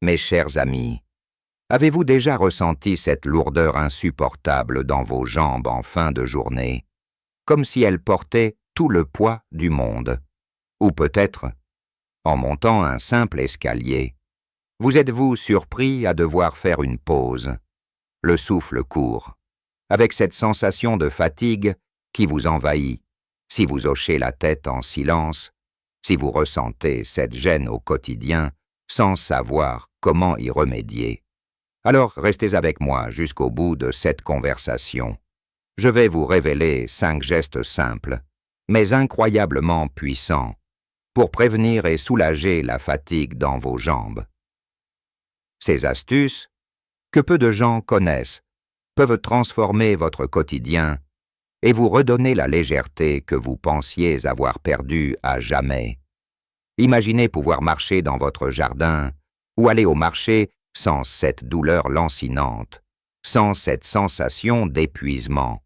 Mes chers amis, avez-vous déjà ressenti cette lourdeur insupportable dans vos jambes en fin de journée, comme si elles portaient tout le poids du monde? Ou peut-être, en montant un simple escalier, vous êtes-vous surpris à devoir faire une pause, le souffle court, avec cette sensation de fatigue qui vous envahit, si vous hochez la tête en silence, si vous ressentez cette gêne au quotidien sans savoir comment y remédier? Alors restez avec moi jusqu'au bout de cette conversation. Je vais vous révéler 5 gestes simples, mais incroyablement puissants, pour prévenir et soulager la fatigue dans vos jambes. Ces astuces, que peu de gens connaissent, peuvent transformer votre quotidien et vous redonner la légèreté que vous pensiez avoir perdue à jamais. Imaginez pouvoir marcher dans votre jardin ou aller au marché sans cette douleur lancinante, sans cette sensation d'épuisement.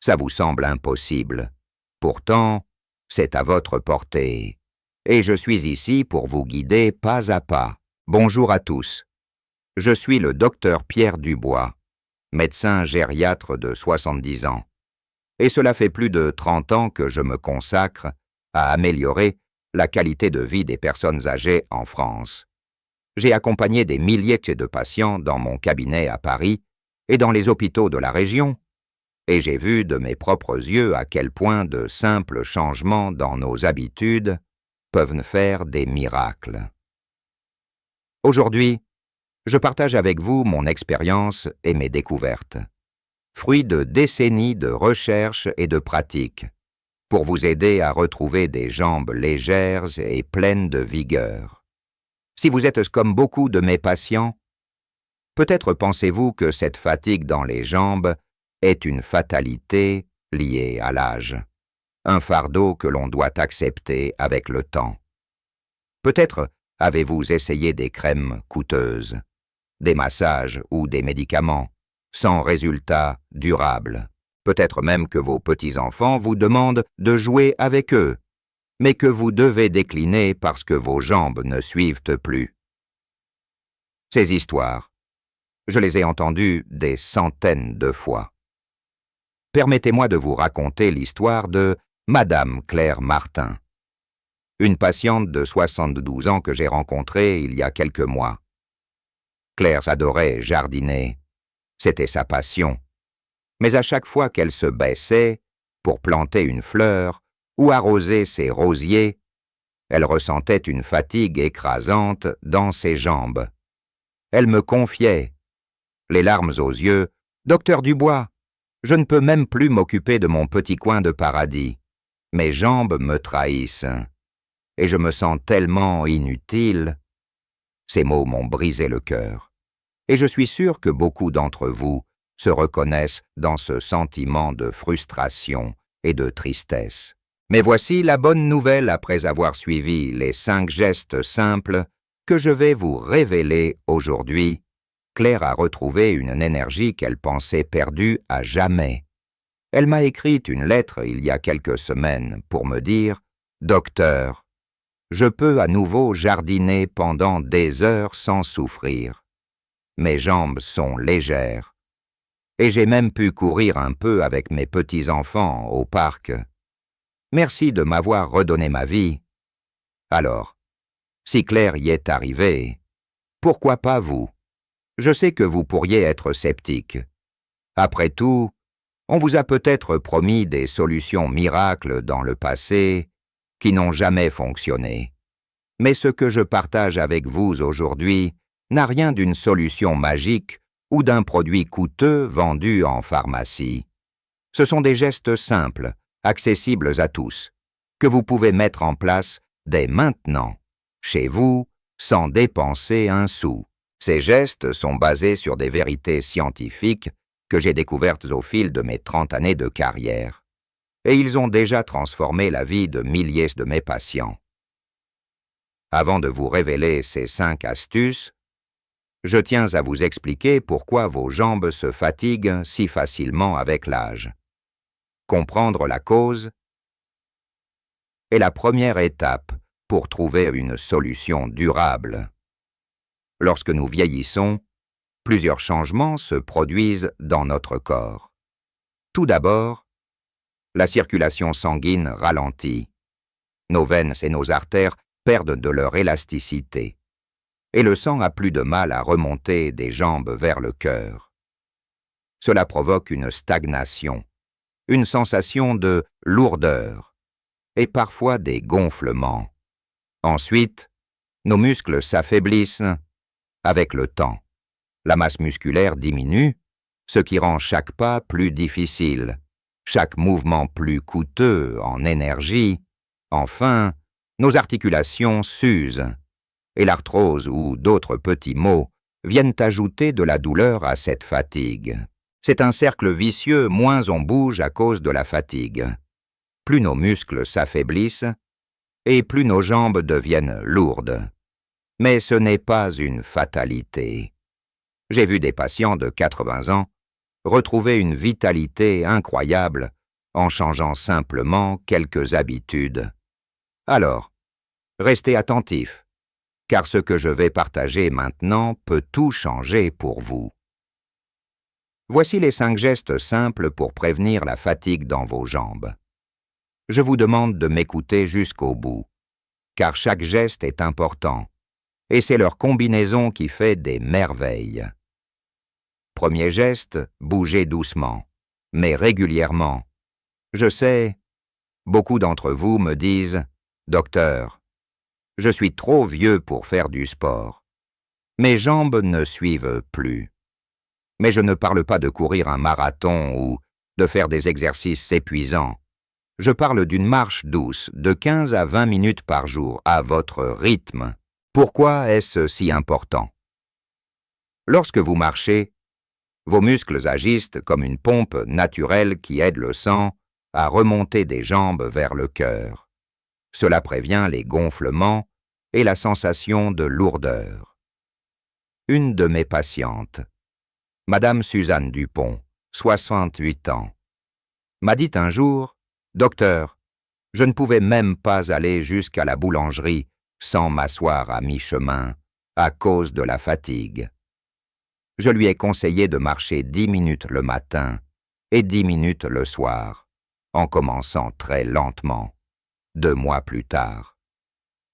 Ça vous semble impossible. Pourtant, c'est à votre portée. Et je suis ici pour vous guider pas à pas. Bonjour à tous. Je suis le docteur Pierre Dubois, médecin gériatre de 70 ans. Et cela fait plus de 30 ans que je me consacre à améliorer la qualité de vie des personnes âgées en France. J'ai accompagné des milliers de patients dans mon cabinet à Paris et dans les hôpitaux de la région, et j'ai vu de mes propres yeux à quel point de simples changements dans nos habitudes peuvent faire des miracles. Aujourd'hui, je partage avec vous mon expérience et mes découvertes, fruits de décennies de recherche et de pratique, pour vous aider à retrouver des jambes légères et pleines de vigueur. Si vous êtes comme beaucoup de mes patients, peut-être pensez-vous que cette fatigue dans les jambes est une fatalité liée à l'âge, un fardeau que l'on doit accepter avec le temps. Peut-être avez-vous essayé des crèmes coûteuses, des massages ou des médicaments, sans résultat durable. Peut-être même que vos petits-enfants vous demandent de jouer avec eux, mais que vous devez décliner parce que vos jambes ne suivent plus. Ces histoires, je les ai entendues des centaines de fois. Permettez-moi de vous raconter l'histoire de Madame Claire Martin, une patiente de 72 ans que j'ai rencontrée il y a quelques mois. Claire adorait jardiner, c'était sa passion. Mais à chaque fois qu'elle se baissait pour planter une fleur ou arroser ses rosiers, elle ressentait une fatigue écrasante dans ses jambes. Elle me confiait, les larmes aux yeux, « Docteur Dubois, je ne peux même plus m'occuper de mon petit coin de paradis. Mes jambes me trahissent, et je me sens tellement inutile. » Ces mots m'ont brisé le cœur. Et je suis sûr que beaucoup d'entre vous se reconnaissent dans ce sentiment de frustration et de tristesse. Mais voici la bonne nouvelle après avoir suivi les 5 gestes simples que je vais vous révéler aujourd'hui. Claire a retrouvé une énergie qu'elle pensait perdue à jamais. Elle m'a écrit une lettre il y a quelques semaines pour me dire « Docteur, je peux à nouveau jardiner pendant des heures sans souffrir. Mes jambes sont légères. Et j'ai même pu courir un peu avec mes petits-enfants au parc. Merci de m'avoir redonné ma vie. » Alors, si Claire y est arrivée, pourquoi pas vous? Je sais que vous pourriez être sceptique. Après tout, on vous a peut-être promis des solutions miracles dans le passé qui n'ont jamais fonctionné. Mais ce que je partage avec vous aujourd'hui n'a rien d'une solution magique ou d'un produit coûteux vendu en pharmacie. Ce sont des gestes simples, accessibles à tous, que vous pouvez mettre en place dès maintenant, chez vous, sans dépenser un sou. Ces gestes sont basés sur des vérités scientifiques que j'ai découvertes au fil de mes 30 années de carrière. Et ils ont déjà transformé la vie de milliers de mes patients. Avant de vous révéler ces 5 astuces, je tiens à vous expliquer pourquoi vos jambes se fatiguent si facilement avec l'âge. Comprendre la cause est la première étape pour trouver une solution durable. Lorsque nous vieillissons, plusieurs changements se produisent dans notre corps. Tout d'abord, la circulation sanguine ralentit. Nos veines et nos artères perdent de leur élasticité, et le sang a plus de mal à remonter des jambes vers le cœur. Cela provoque une stagnation, une sensation de lourdeur, et parfois des gonflements. Ensuite, nos muscles s'affaiblissent avec le temps. La masse musculaire diminue, ce qui rend chaque pas plus difficile, chaque mouvement plus coûteux en énergie. Enfin, nos articulations s'usent, et l'arthrose ou d'autres petits maux viennent ajouter de la douleur à cette fatigue. C'est un cercle vicieux, moins on bouge à cause de la fatigue. Plus nos muscles s'affaiblissent, et plus nos jambes deviennent lourdes. Mais ce n'est pas une fatalité. J'ai vu des patients de 80 ans retrouver une vitalité incroyable en changeant simplement quelques habitudes. Alors, restez attentifs, car ce que je vais partager maintenant peut tout changer pour vous. Voici les 5 gestes simples pour prévenir la fatigue dans vos jambes. Je vous demande de m'écouter jusqu'au bout, car chaque geste est important, et c'est leur combinaison qui fait des merveilles. Premier geste, bougez doucement, mais régulièrement. Je sais, beaucoup d'entre vous me disent « Docteur, je suis trop vieux pour faire du sport. Mes jambes ne suivent plus. » Mais je ne parle pas de courir un marathon ou de faire des exercices épuisants. Je parle d'une marche douce de 15 à 20 minutes par jour, à votre rythme. Pourquoi est-ce si important? Lorsque vous marchez, vos muscles agissent comme une pompe naturelle qui aide le sang à remonter des jambes vers le cœur. Cela prévient les gonflements et la sensation de lourdeur. Une de mes patientes, Madame Suzanne Dupont, 68 ans, m'a dit un jour « Docteur, je ne pouvais même pas aller jusqu'à la boulangerie sans m'asseoir à mi-chemin à cause de la fatigue. » Je lui ai conseillé de marcher 10 minutes le matin et 10 minutes le soir, en commençant très lentement. 2 mois plus tard,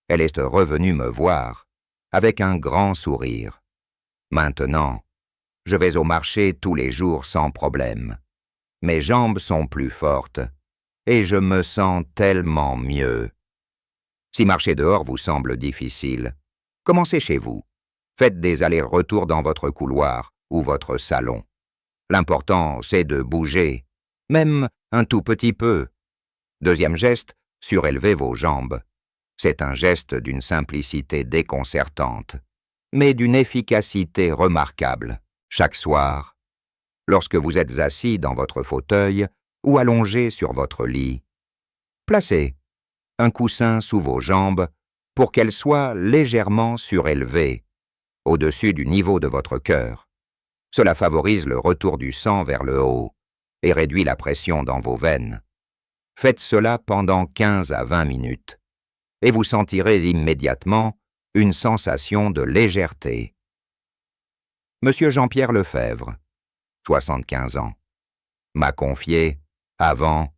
elle est revenue me voir avec un grand sourire. Maintenant, je vais au marché tous les jours sans problème. Mes jambes sont plus fortes et je me sens tellement mieux. Si marcher dehors vous semble difficile, commencez chez vous. Faites des allers-retours dans votre couloir ou votre salon. L'important, c'est de bouger, même un tout petit peu. Deuxième geste, surélevez vos jambes. C'est un geste d'une simplicité déconcertante, mais d'une efficacité remarquable. Chaque soir, lorsque vous êtes assis dans votre fauteuil ou allongé sur votre lit, placez un coussin sous vos jambes pour qu'elles soient légèrement surélevées, au-dessus du niveau de votre cœur. Cela favorise le retour du sang vers le haut et réduit la pression dans vos veines. Faites cela pendant 15 à 20 minutes et vous sentirez immédiatement une sensation de légèreté. Monsieur Jean-Pierre Lefebvre, 75 ans, m'a confié, avant,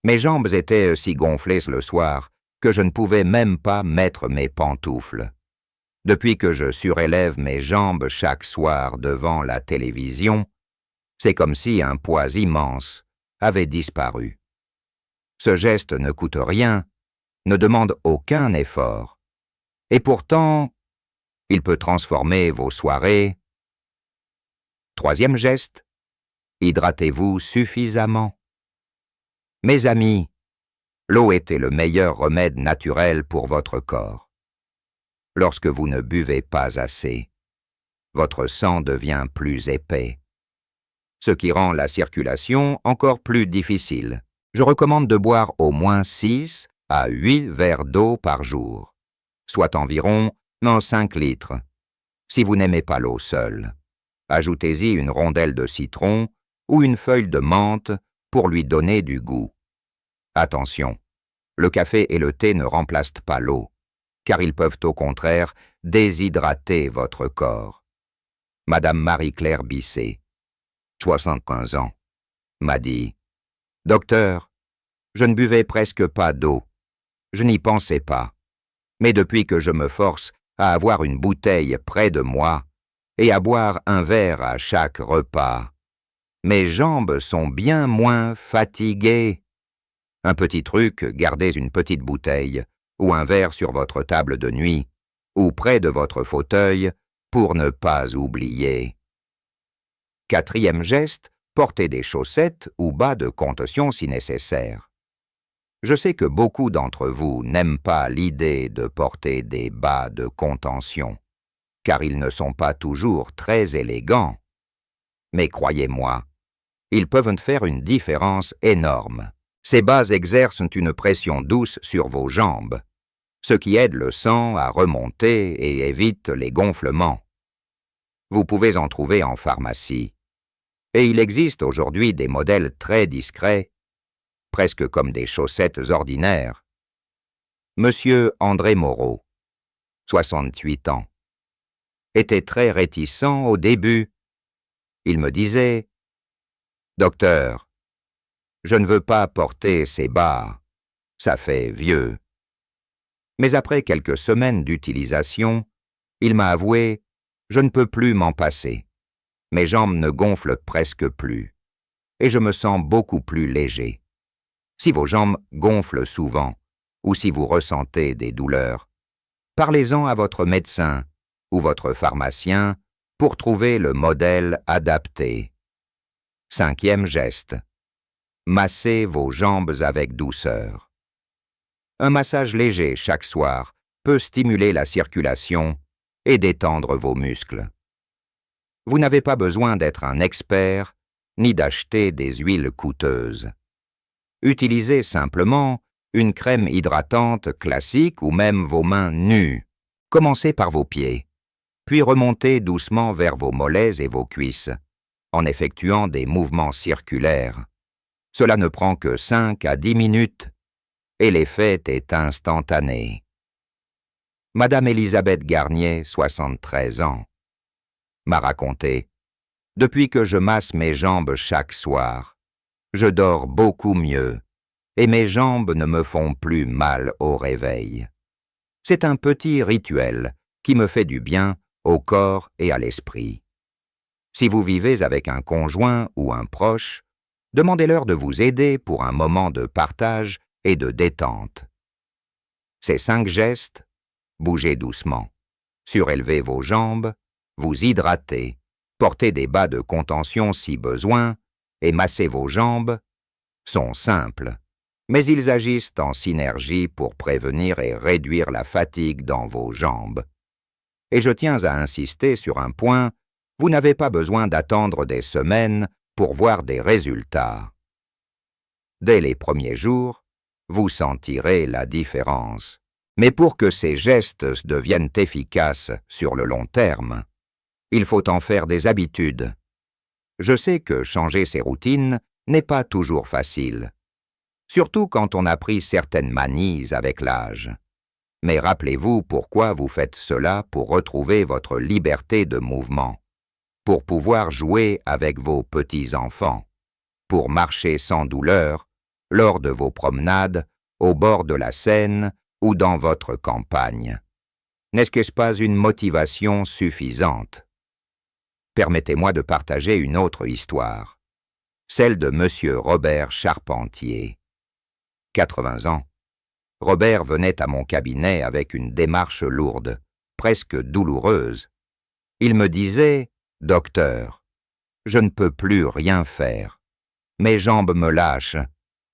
mes jambes étaient si gonflées le soir que je ne pouvais même pas mettre mes pantoufles. Depuis que je surélève mes jambes chaque soir devant la télévision, c'est comme si un poids immense avait disparu. Ce geste ne coûte rien, ne demande aucun effort. Et pourtant, il peut transformer vos soirées. Troisième geste, hydratez-vous suffisamment. Mes amis, l'eau était le meilleur remède naturel pour votre corps. Lorsque vous ne buvez pas assez, votre sang devient plus épais, ce qui rend la circulation encore plus difficile. Je recommande de boire au moins 6 à 8 verres d'eau par jour, soit environ 5 litres. Si vous n'aimez pas l'eau seule, ajoutez-y une rondelle de citron ou une feuille de menthe pour lui donner du goût. Attention, le café et le thé ne remplacent pas l'eau. car ils peuvent au contraire déshydrater votre corps. Madame Marie-Claire Bisset, 75 ans, m'a dit « Docteur, je ne buvais presque pas d'eau. Je n'y pensais pas. Mais depuis que je me force à avoir une bouteille près de moi et à boire un verre à chaque repas, mes jambes sont bien moins fatiguées. » Un petit truc, gardez une petite bouteille ou un verre sur votre table de nuit ou près de votre fauteuil pour ne pas oublier. 4e geste, portez des chaussettes ou bas de contention si nécessaire. Je sais que beaucoup d'entre vous n'aiment pas l'idée de porter des bas de contention, car ils ne sont pas toujours très élégants. Mais croyez-moi, ils peuvent faire une différence énorme. Ces bas exercent une pression douce sur vos jambes, ce qui aide le sang à remonter et évite les gonflements. Vous pouvez en trouver en pharmacie. Et il existe aujourd'hui des modèles très discrets, presque comme des chaussettes ordinaires. Monsieur André Moreau, 68 ans, était très réticent au début. Il me disait « Docteur, je ne veux pas porter ces bas, ça fait vieux. » Mais après quelques semaines d'utilisation, il m'a avoué « Je ne peux plus m'en passer. Mes jambes ne gonflent presque plus, et je me sens beaucoup plus léger. » Si vos jambes gonflent souvent, ou si vous ressentez des douleurs, parlez-en à votre médecin ou votre pharmacien pour trouver le modèle adapté. 5e geste. Massez vos jambes avec douceur. Un massage léger chaque soir peut stimuler la circulation et détendre vos muscles. Vous n'avez pas besoin d'être un expert ni d'acheter des huiles coûteuses. Utilisez simplement une crème hydratante classique ou même vos mains nues. Commencez par vos pieds, puis remontez doucement vers vos mollets et vos cuisses, en effectuant des mouvements circulaires. Cela ne prend que 5 à 10 minutes et l'effet est instantané. Madame Elisabeth Garnier, 73 ans, m'a raconté « Depuis que je masse mes jambes chaque soir, je dors beaucoup mieux et mes jambes ne me font plus mal au réveil. C'est un petit rituel qui me fait du bien au corps et à l'esprit. Si vous vivez avec un conjoint ou un proche, demandez-leur de vous aider pour un moment de partage et de détente. Ces 5 gestes, bougez doucement, surélevez vos jambes, vous hydratez, portez des bas de contention si besoin et massez vos jambes, sont simples, mais ils agissent en synergie pour prévenir et réduire la fatigue dans vos jambes. Et je tiens à insister sur un point, vous n'avez pas besoin d'attendre des semaines pour voir des résultats. Dès les premiers jours, vous sentirez la différence. Mais pour que ces gestes deviennent efficaces sur le long terme, il faut en faire des habitudes. Je sais que changer ses routines n'est pas toujours facile, surtout quand on a pris certaines manies avec l'âge. Mais rappelez-vous pourquoi vous faites cela pour retrouver votre liberté de mouvement, pour pouvoir jouer avec vos petits-enfants, pour marcher sans douleur lors de vos promenades au bord de la Seine ou dans votre campagne. N'est-ce pas une motivation suffisante? Permettez-moi de partager une autre histoire, celle de Monsieur Robert Charpentier. 80 ans. Robert venait à mon cabinet avec une démarche lourde, presque douloureuse. Il me disait « Docteur, je ne peux plus rien faire. Mes jambes me lâchent.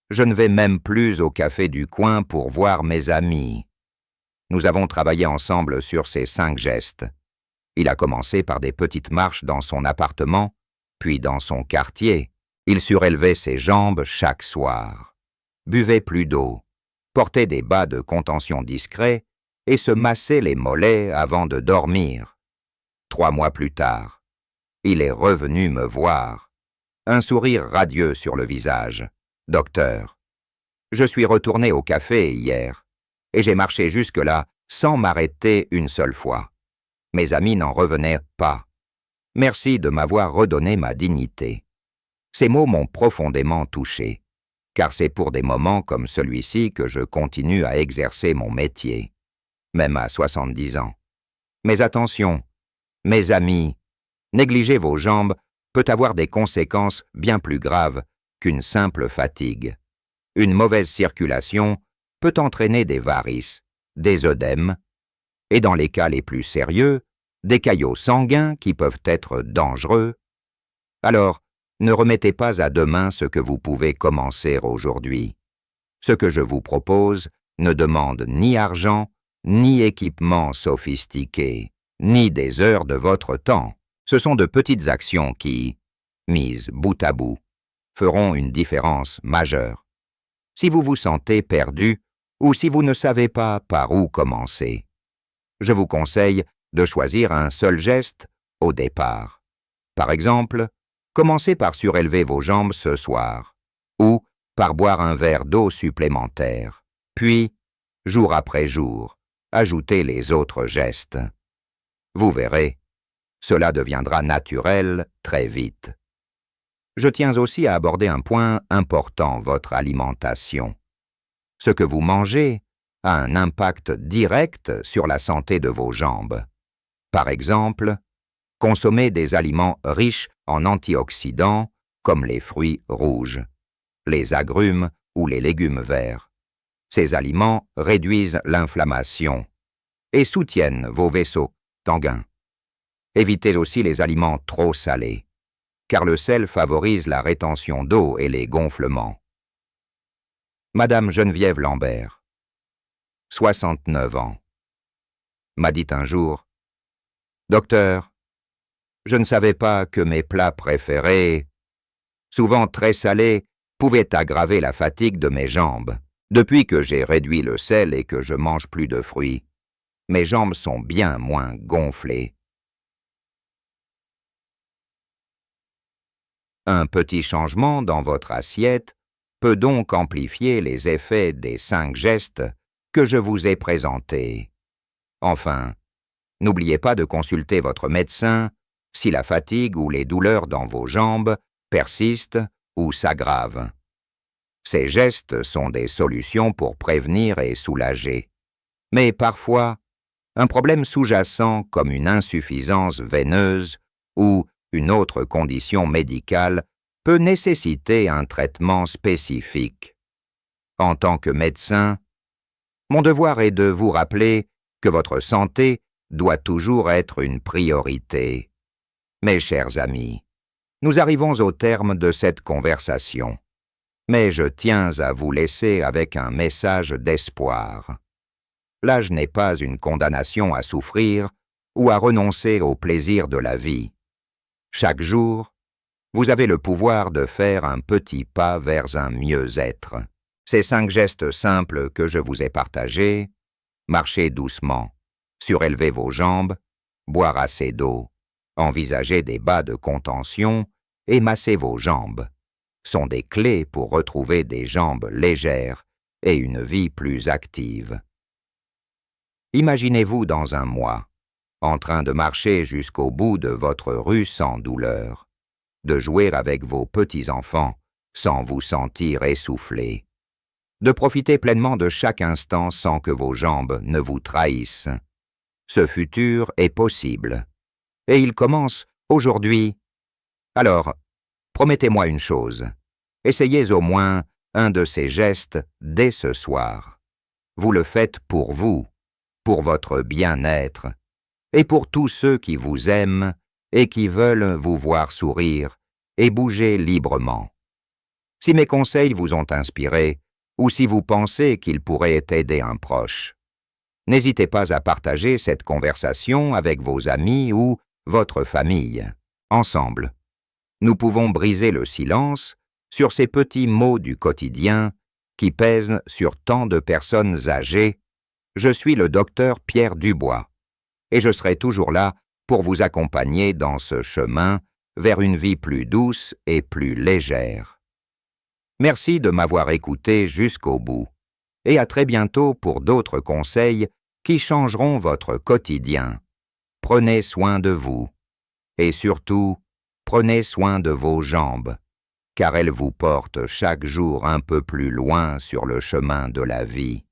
Je ne vais même plus au café du coin pour voir mes amis. » Nous avons travaillé ensemble sur ces 5 gestes. Il a commencé par des petites marches dans son appartement, puis dans son quartier. Il surélevait ses jambes chaque soir, buvait plus d'eau, portait des bas de contention discrets et se massait les mollets avant de dormir. 3 mois plus tard, il est revenu me voir, un sourire radieux sur le visage. « Docteur, je suis retourné au café hier et j'ai marché jusque-là sans m'arrêter une seule fois. Mes amis n'en revenaient pas. Merci de m'avoir redonné ma dignité. Ces mots m'ont profondément touché, car c'est pour des moments comme celui-ci que je continue à exercer mon métier, même à 70 ans. Mais attention, mes amis, négliger vos jambes peut avoir des conséquences bien plus graves qu'une simple fatigue. Une mauvaise circulation peut entraîner des varices, des œdèmes, et dans les cas les plus sérieux, des caillots sanguins qui peuvent être dangereux. Alors, ne remettez pas à demain ce que vous pouvez commencer aujourd'hui. Ce que je vous propose ne demande ni argent, ni équipement sophistiqué, ni des heures de votre temps. Ce sont de petites actions qui, mises bout à bout, feront une différence majeure. Si vous vous sentez perdu ou si vous ne savez pas par où commencer, je vous conseille de choisir un seul geste au départ. Par exemple, commencez par surélever vos jambes ce soir, ou par boire un verre d'eau supplémentaire, puis, jour après jour, ajoutez les autres gestes. Vous verrez, cela deviendra naturel très vite. Je tiens aussi à aborder un point important, votre alimentation. Ce que vous mangez a un impact direct sur la santé de vos jambes. Par exemple, consommez des aliments riches en antioxydants comme les fruits rouges, les agrumes ou les légumes verts. Ces aliments réduisent l'inflammation et soutiennent vos vaisseaux sanguins. Évitez aussi les aliments trop salés, car le sel favorise la rétention d'eau et les gonflements. Madame Geneviève Lambert, 69 ans, m'a dit un jour: « Docteur, je ne savais pas que mes plats préférés, souvent très salés, pouvaient aggraver la fatigue de mes jambes. Depuis que j'ai réduit le sel et que je mange plus de fruits, mes jambes sont bien moins gonflées. » Un petit changement dans votre assiette peut donc amplifier les effets des 5 gestes que je vous ai présentés. Enfin, n'oubliez pas de consulter votre médecin si la fatigue ou les douleurs dans vos jambes persistent ou s'aggravent. Ces gestes sont des solutions pour prévenir et soulager. Mais parfois, un problème sous-jacent comme une insuffisance veineuse ou une autre condition médicale peut nécessiter un traitement spécifique. En tant que médecin, mon devoir est de vous rappeler que votre santé doit toujours être une priorité. Mes chers amis, nous arrivons au terme de cette conversation, mais je tiens à vous laisser avec un message d'espoir. L'âge n'est pas une condamnation à souffrir ou à renoncer au plaisir de la vie. Chaque jour, vous avez le pouvoir de faire un petit pas vers un mieux-être. Ces 5 gestes simples que je vous ai partagés, marchez doucement, surélevez vos jambes, boire assez d'eau, envisager des bas de contention et masser vos jambes, sont des clés pour retrouver des jambes légères et une vie plus active. Imaginez-vous dans un mois, en train de marcher jusqu'au bout de votre rue sans douleur, de jouer avec vos petits-enfants sans vous sentir essoufflé, de profiter pleinement de chaque instant sans que vos jambes ne vous trahissent. Ce futur est possible, et il commence aujourd'hui. Alors, promettez-moi une chose, essayez au moins un de ces gestes dès ce soir. Vous le faites pour vous, pour votre bien-être, et pour tous ceux qui vous aiment et qui veulent vous voir sourire et bouger librement. Si mes conseils vous ont inspiré, ou si vous pensez qu'ils pourraient aider un proche, n'hésitez pas à partager cette conversation avec vos amis ou votre famille. Ensemble, nous pouvons briser le silence sur ces petits mots du quotidien qui pèsent sur tant de personnes âgées. Je suis le docteur Pierre Dubois, et je serai toujours là pour vous accompagner dans ce chemin vers une vie plus douce et plus légère. Merci de m'avoir écouté jusqu'au bout, et à très bientôt pour d'autres conseils qui changeront votre quotidien. Prenez soin de vous. Et surtout, prenez soin de vos jambes, car elles vous portent chaque jour un peu plus loin sur le chemin de la vie.